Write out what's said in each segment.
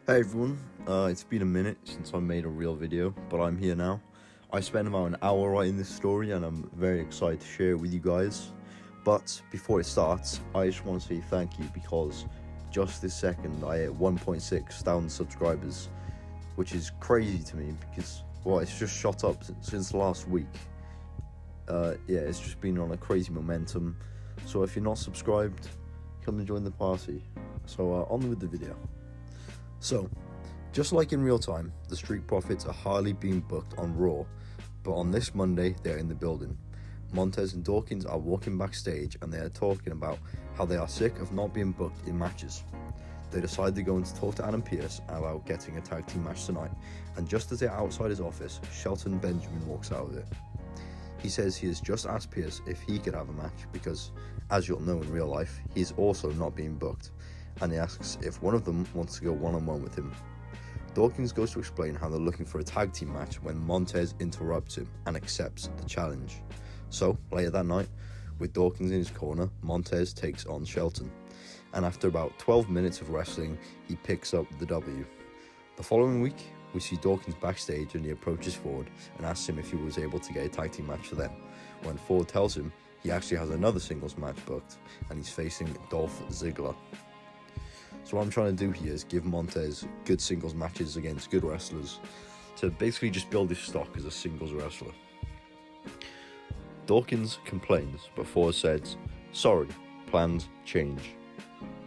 Hey everyone, it's been a minute since I made a real video, but I'm here now. I spent about an hour writing this story and I'm very excited to share it with you guys. But before it starts, I just want to say thank you because just this second I hit 1.6 thousand subscribers, which is crazy to me because, well, it's just shot up since last week. It's just been on a crazy momentum. So if you're not subscribed, come and join the party. So on with the video. So, just like in real time, the Street Profits are hardly being booked on Raw, but on this Monday they're in the building. Montez and Dawkins are walking backstage and they are talking about how they are sick of not being booked in matches. They decide they're going to talk to Adam Pearce about getting a tag team match tonight, and just as they're outside his office, Shelton Benjamin walks out of it. He says he has just asked Pearce if he could have a match because, as you'll know in real life, he is also not being booked, and he asks if one of them wants to go one-on-one with him. Dawkins goes to explain how they're looking for a tag team match when Montez interrupts him and accepts the challenge. So, later that night, with Dawkins in his corner, Montez takes on Shelton, and after about 12 minutes of wrestling, he picks up the W. The following week, we see Dawkins backstage and he approaches Ford and asks him if he was able to get a tag team match for them, when Ford tells him he actually has another singles match booked and he's facing Dolph Ziggler. So what I'm trying to do here is give Montez good singles matches against good wrestlers to basically just build his stock as a singles wrestler. Dawkins complains, but Ford says, "Sorry, plans change."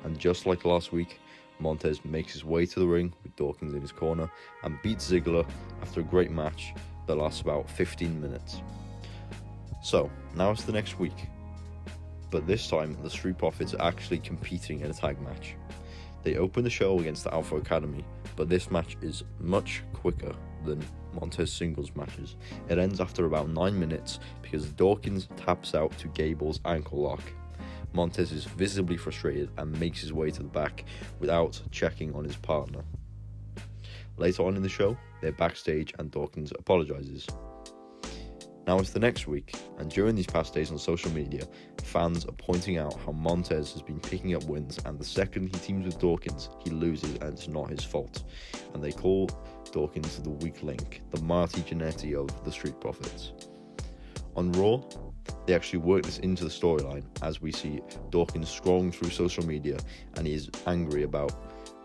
And just like last week, Montez makes his way to the ring with Dawkins in his corner and beats Ziggler after a great match that lasts about 15 minutes. So, now it's the next week, but this time the Street Profits are actually competing in a tag match. They open the show against the Alpha Academy, but this match is much quicker than Montez singles matches. It ends after about 9 minutes because Dawkins taps out to Gable's ankle lock. Montez is visibly frustrated and makes his way to the back without checking on his partner. Later on in the show, they're backstage and Dawkins apologizes. Now it's the next week, and during these past days on social media, fans are pointing out how Montez has been picking up wins, and the second he teams with Dawkins, he loses and it's not his fault. And they call Dawkins the weak link, the Marty Jannetty of the Street Profits. On Raw, they actually work this into the storyline as we see Dawkins scrolling through social media and he is angry about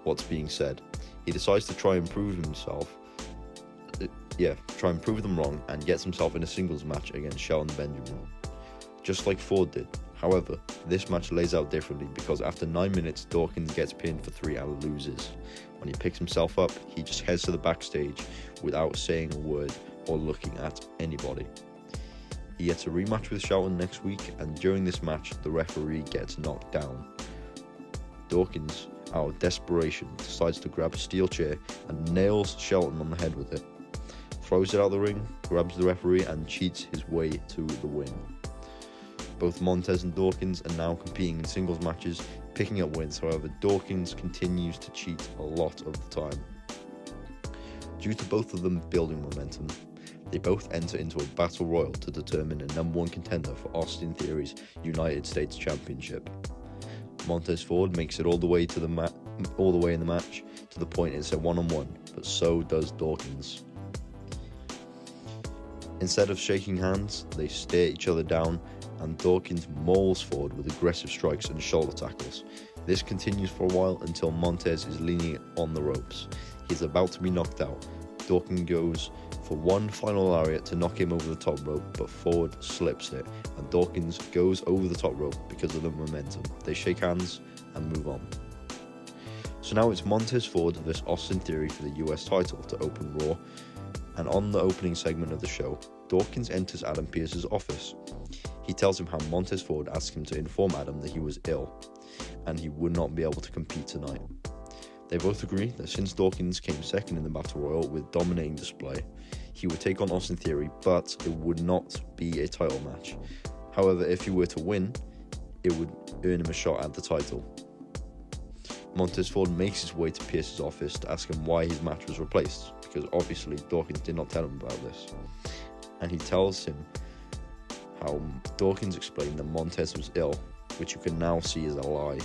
what's being said. He decides to try and prove them wrong and gets himself in a singles match against Shelton Benjamin, just like Ford did. However, this match lays out differently because after 9 minutes, Dawkins gets pinned for 3 and loses. When he picks himself up, he just heads to the backstage without saying a word or looking at anybody. He gets a rematch with Shelton next week, and during this match, the referee gets knocked down. Dawkins, out of desperation, decides to grab a steel chair and nails Shelton on the head with it. Throws it out the ring, grabs the referee and cheats his way to the win. Both Montez and Dawkins are now competing in singles matches, picking up wins. However, Dawkins continues to cheat a lot of the time. Due to both of them building momentum, they both enter into a battle royal to determine a number 1 contender for Austin Theory's United States Championship. Montez Ford makes it all the way in the match to the point it's a 1-on-1, but so does Dawkins. Instead of shaking hands, they stare each other down, and Dawkins mauls Ford with aggressive strikes and shoulder tackles. This continues for a while until Montez is leaning on the ropes. He is about to be knocked out. Dawkins goes for one final lariat to knock him over the top rope, but Ford slips it, and Dawkins goes over the top rope because of the momentum. They shake hands and move on. So now it's Montez Ford vs Austin Theory for the US title to open Raw. And on the opening segment of the show, Dawkins enters Adam Pearce's office. He tells him how Montez Ford asked him to inform Adam that he was ill, and he would not be able to compete tonight. They both agree that since Dawkins came second in the Battle Royal with dominating display, he would take on Austin Theory, but it would not be a title match. However, if he were to win, it would earn him a shot at the title. Montez Ford makes his way to Pearce's office to ask him why his match was replaced, because obviously Dawkins did not tell him about this. And he tells him how Dawkins explained that Montez was ill, which you can now see is a lie.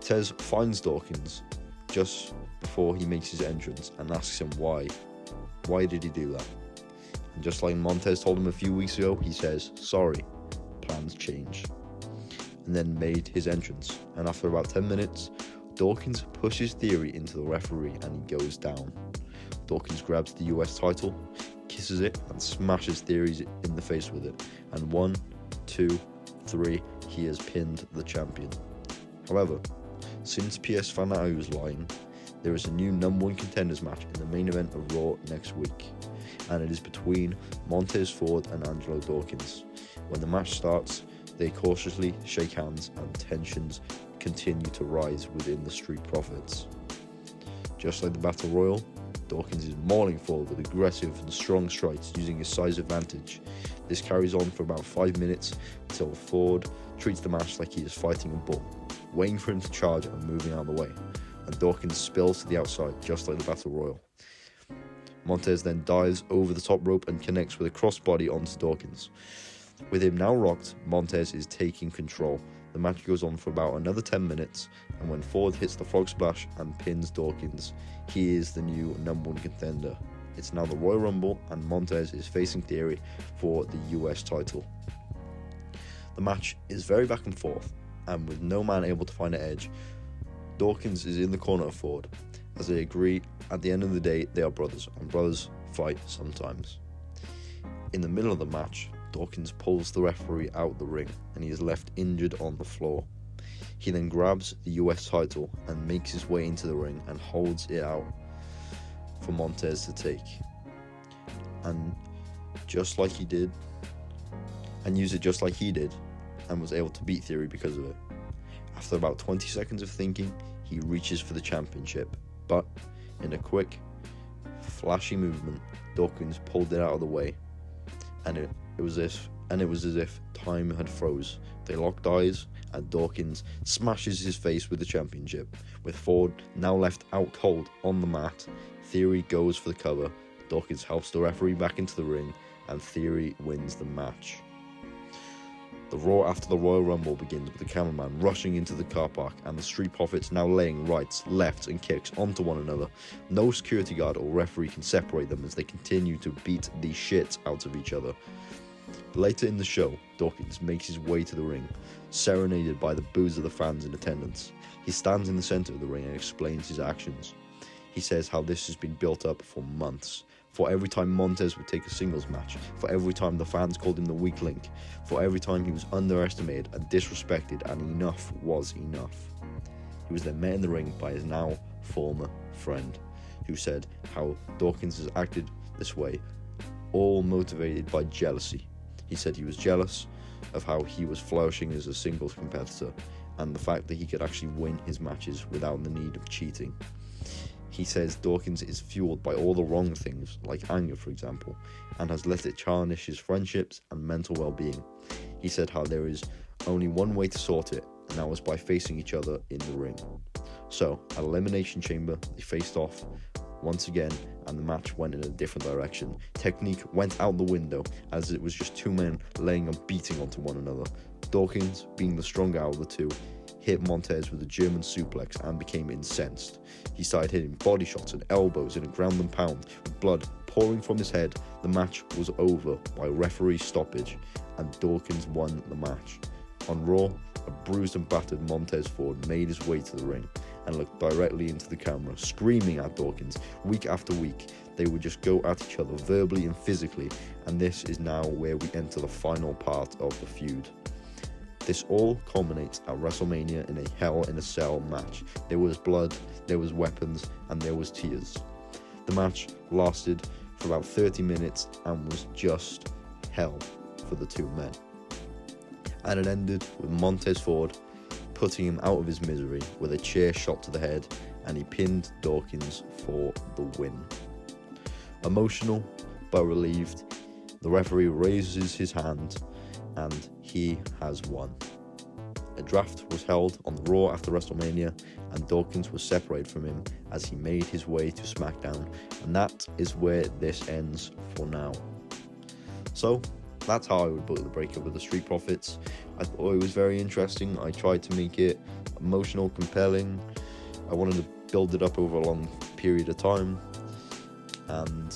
Montez finds Dawkins just before he makes his entrance and asks him why. Why did he do that? And just like Montez told him a few weeks ago, he says, sorry, plans change. And then made his entrance. And after about 10 minutes, Dawkins pushes Theory into the referee and he goes down. Dawkins grabs the US title, kisses it, and smashes Theory in the face with it. And 1, 2, 3, he has pinned the champion. However, since PS Fanato is lying, there is a new #1 contenders match in the main event of Raw next week, and it is between Montez Ford and Angelo Dawkins. When the match starts, they cautiously shake hands and tensions continue to rise within the Street Profits. Just like the Battle Royal, Dawkins is mauling Ford with aggressive and strong strikes using his size advantage. This carries on for about 5 minutes until Ford treats the match like he is fighting a bull, waiting for him to charge and moving out of the way, and Dawkins spills to the outside just like the Battle Royal. Montez then dives over the top rope and connects with a crossbody onto Dawkins. With him now rocked, Montez is taking control. The match goes on for about another 10 minutes, and when Ford hits the frog splash and pins Dawkins, he is the new #1 contender. It's now the Royal Rumble, and Montez is facing Theory for the US title. The match is very back and forth, and with no man able to find an edge, Dawkins is in the corner of Ford, as they agree at the end of the day they are brothers, and brothers fight sometimes. In the middle of the match, Dawkins pulls the referee out the ring and he is left injured on the floor. He then grabs the US title and makes his way into the ring and holds it out for Montez to take. And just like he did, and use it just like he did, and was able to beat Theory because of it. After about 20 seconds of thinking, he reaches for the championship, but in a quick, flashy movement, Dawkins pulled it out of the way, and it was as if time had froze. They locked eyes, and Dawkins smashes his face with the championship. With Ford now left out cold on the mat, Theory goes for the cover. Dawkins helps the referee back into the ring, and Theory wins the match. The Raw after the Royal Rumble begins with the cameraman rushing into the car park and the Street Profits now laying rights, lefts and kicks onto one another. No security guard or referee can separate them as they continue to beat the shit out of each other. Later in the show, Dawkins makes his way to the ring, serenaded by the boos of the fans in attendance. He stands in the center of the ring and explains his actions. He says how this has been built up for months. For every time Montez would take a singles match, for every time the fans called him the weak link, for every time he was underestimated and disrespected, and enough was enough. He was then met in the ring by his now former friend, who said how Dawkins has acted this way, all motivated by jealousy. He said he was jealous of how he was flourishing as a singles competitor, and the fact that he could actually win his matches without the need of cheating. He says Dawkins is fueled by all the wrong things, like anger for example, and has let it tarnish his friendships and mental well-being. He said how there is only one way to sort it, and that was by facing each other in the ring. So, at Elimination Chamber, they faced off once again, and the match went in a different direction. Technique went out the window, as it was just two men laying and beating onto one another. Dawkins, being the stronger out of the two, hit Montez with a German suplex and became incensed. He started hitting body shots and elbows in a ground and pound, with blood pouring from his head. The match was over by referee stoppage, and Dawkins won the match. On Raw, a bruised and battered Montez Ford made his way to the ring and looked directly into the camera, screaming at Dawkins. Week after week, they would just go at each other verbally and physically, and this is now where we enter the final part of the feud. This all culminates at WrestleMania in a Hell in a Cell match. There was blood, there was weapons, and there was tears. The match lasted for about 30 minutes and was just hell for the two men. And it ended with Montez Ford putting him out of his misery with a chair shot to the head, and he pinned Dawkins for the win. Emotional but relieved, the referee raises his hand and he has won. A draft was held on the Raw after WrestleMania, and Dawkins was separated from him as he made his way to SmackDown, and that is where this ends for now. So that's how I would book the breakup of the Street Profits. I thought it was very interesting. I tried to make it emotional, compelling. I wanted to build it up over a long period of time, and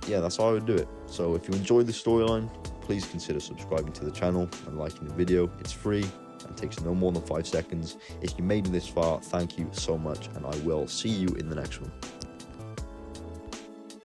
yeah, that's how I would do it. So if you enjoyed the storyline, please consider subscribing to the channel and liking the video. It's free and takes no more than 5 seconds. If you made it this far, thank you so much, and I will see you in the next one.